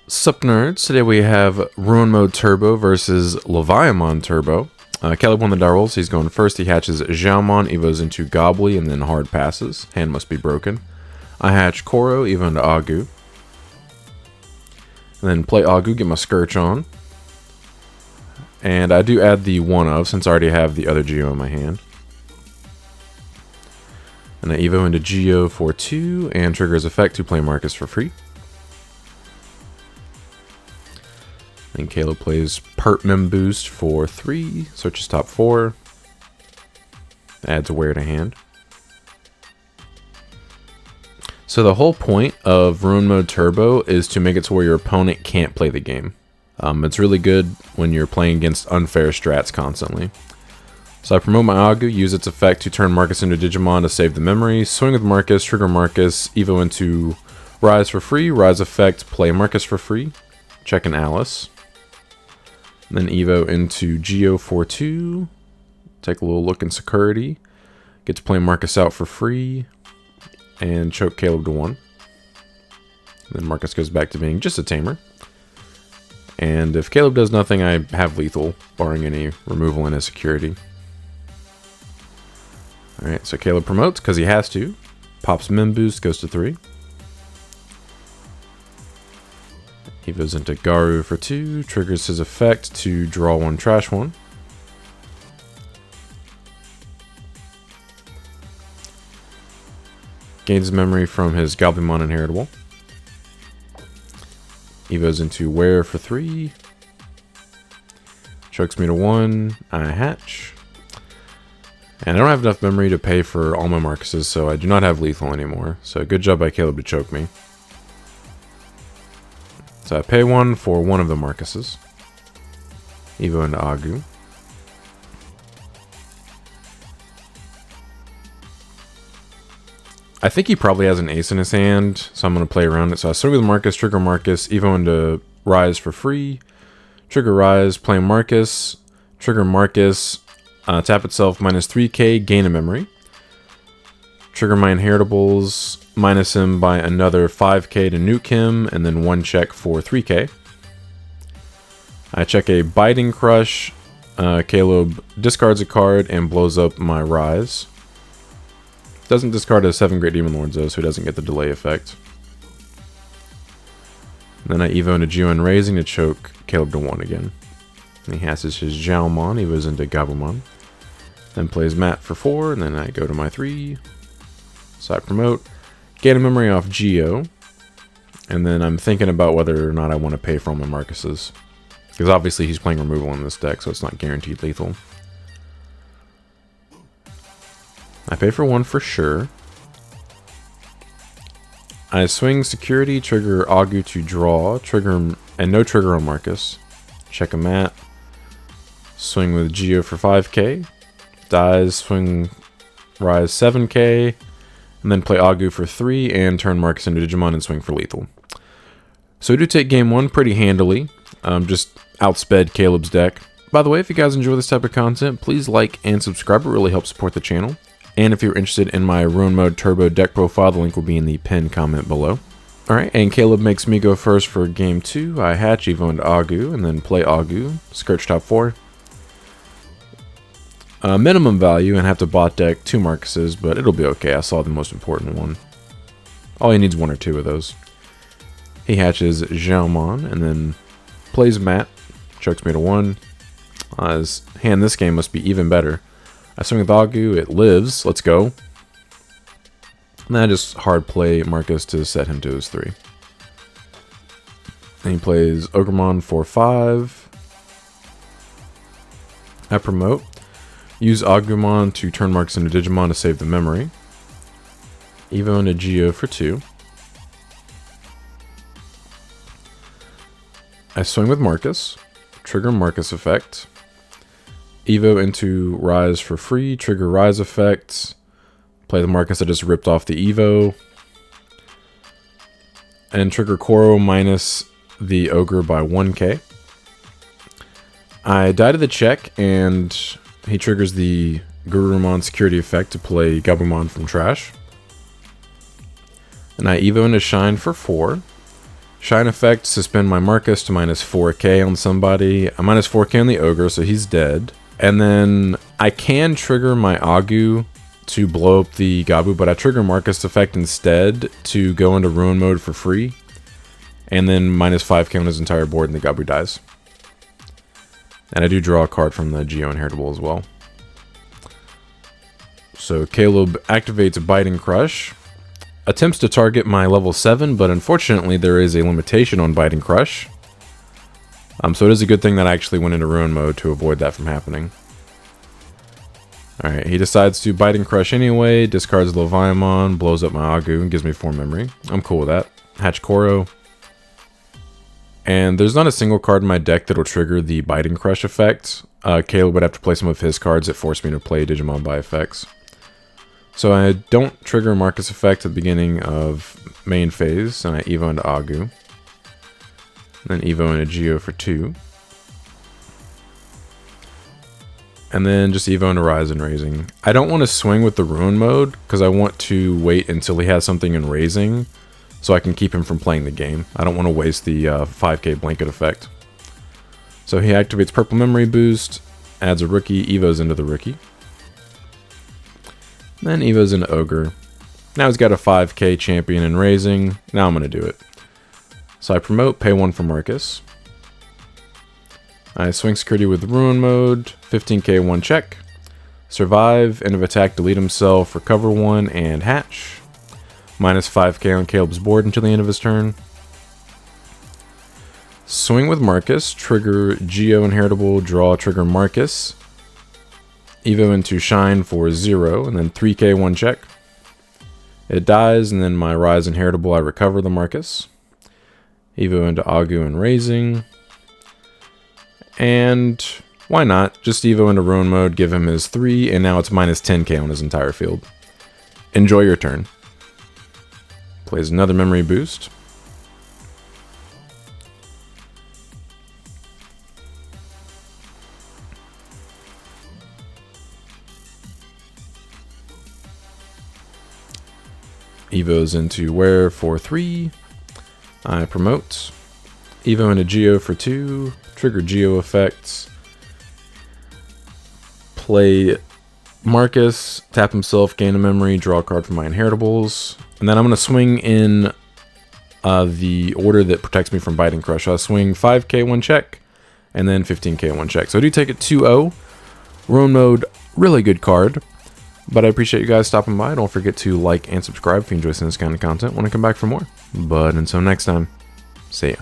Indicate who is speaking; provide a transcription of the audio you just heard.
Speaker 1: Sup nerds, today we have Ruin Mode Turbo versus Leviamon Turbo. Caleb won the die rolls, he's going first. He hatches Xiaomon, evos into Gobbly, and then hard passes. Hand must be broken. I hatch Koro, evo into Agu. And then play Agu, get my Scourge on. And I do add the one of, since I already have the other Geo in my hand. And I evo into Geo for 2, and triggers effect to play Marcus for free. Then Caleb plays Perp Mem Boost for 3, searches top 4, adds Wear to hand. So the whole point of Ruin Mode Turbo is to make it to where your opponent can't play the game. It's really good when you're playing against unfair strats constantly. So I promote my Agu, use its effect to turn Marcus into Digimon to save the memory, swing with Marcus, trigger Marcus, evo into Rise for free, Rise effect, play Marcus for free, check an Alice. Then evo into Geo for 2, take a little look in security, get to play Marcus out for free, and choke Caleb to 1. Then Marcus goes back to being just a tamer. And if Caleb does nothing, I have lethal, barring any removal in his security. Alright, so Caleb promotes because he has to. Pops Mem Boost, goes to 3. He goes into Garu for 2, triggers his effect to draw 1, trash 1. Gains memory from his Goblymon inheritable. Evos into Wear for 3. Chokes me to 1, I hatch. And I don't have enough memory to pay for all my Marcuses, so I do not have lethal anymore. So good job by Caleb to choke me. So I pay 1 for one of the Marcuses. Evo into Agu. I think he probably has an ace in his hand, so I'm going to play around it. So I swing with Marcus, trigger Marcus, evo into Rise for free. Trigger Rise, play Marcus, trigger Marcus, tap itself, minus 3k, gain a memory. Trigger my inheritables, minus him by another 5k to nuke him, and then 1 check for 3k. I check a Biting Crush. Caleb discards a card and blows up my Rise. Doesn't discard a 7 Great Demon Lords though, so he doesn't get the delay effect. And then I evo into Geo and Raising to choke Caleb to 1 again. And he hashes his Xiaomon, evos into Gabumon. Then plays Matt for 4, and then I go to my 3. So I promote, gain a memory off Geo, and then I'm thinking about whether or not I want to pay for all my Marcuses. Because obviously he's playing removal in this deck, so it's not guaranteed lethal. I pay for 1 for sure. I swing security, trigger Agu to draw, trigger, and no trigger on Marcus. Check a Mat. Swing with Geo for 5k. Dies, swing Rise 7k. And then play Agu for 3 and turn Marcus into Digimon and swing for lethal. So we do take game 1 pretty handily. Just outsped Caleb's deck. By the way, if you guys enjoy this type of content, please like and subscribe. It really helps support the channel. And if you're interested in my Ruin Mode Turbo deck profile, the link will be in the pinned comment below. Alright, and Caleb makes me go first for game 2. I hatch, evo into Agu, and then play Agu. Scourge top 4. Minimum value, and have to bot deck 2 Marcuses, but it'll be okay. I saw the most important one. All he needs 1 or 2 of those. He hatches Xiaomon, and then plays Matt. Chokes me to 1. His hand this game must be even better. I swing with Agu, it lives, let's go. And then I just hard play Marcus to set him to his 3. And he plays Ogremon for 5. I promote. Use Agumon to turn Marcus into Digimon to save the memory. Evo into Geo for 2. I swing with Marcus. Trigger Marcus effect. Evo into Rise for free. Trigger Rise effect. Play the Marcus that just ripped off the Evo. And trigger Koro minus the Ogre by 1k. I die to the check, and he triggers the Gurumon security effect to play Gabumon from trash. And I evo into Shine for 4. Shine effect, suspend my Marcus to minus 4k on somebody. I'm minus 4k on the Ogre, so he's dead. And then I can trigger my Agu to blow up the Gabu, but I trigger Marcus effect instead to go into ruin mode for free. And then minus 5k on his entire board and the Gabu dies. And I do draw a card from the Geo Inheritable as well. So Caleb activates Biting Crush. Attempts to target my level 7, but unfortunately there is a limitation on Biting Crush. So it is a good thing that I actually went into ruin mode to avoid that from happening. Alright, he decides to Biting Crush anyway, discards Leviamon, blows up my Agu, and gives me 4 memory. I'm cool with that. Hatch Koro. And there's not a single card in my deck that'll trigger the Biting Crush effect. Caleb would have to play some of his cards that force me to play Digimon by effects. So I don't trigger Marcus effect at the beginning of main phase, and I Evo into Agu. And then Evo into Geo for 2. And then just Evo into Rise and Raising. I don't want to swing with the Ruin mode, because I want to wait until he has something in Raising, so I can keep him from playing the game. I don't want to waste the 5k blanket effect. So he activates Purple Memory Boost, adds a Rookie, Evos into the Rookie. Then Evo's into Ogre. Now he's got a 5k champion in Raising. Now I'm going to do it. So I promote, pay 1 for Marcus. I swing security with Ruin mode, 15k 1 check. Survive, end of attack, delete himself, recover 1, and hatch. Minus 5k on Caleb's board until the end of his turn. Swing with Marcus, trigger Geo Inheritable, draw, trigger Marcus. Evo into Shine for 0, and then 3k 1 check. It dies, and then my Rise Inheritable, I recover the Marcus. Evo into Agu and Raising. And why not? Just Evo into Ruin mode, give him his 3, and now it's minus 10k on his entire field. Enjoy your turn. Plays another memory boost. Evo's into Wear for 3. I promote. Evo into Geo for 2. Trigger Geo effects. Play Marcus. Tap himself, gain a memory, draw a card from my inheritables. And then I'm going to swing in the order that protects me from Biting Crush. I'll swing 5k 1 check. And then 15k 1 check. So I do take it 2-0. Ruin mode, really good card. But I appreciate you guys stopping by. Don't forget to like and subscribe if you enjoy seeing this kind of content. Want to come back for more. But until next time, see ya.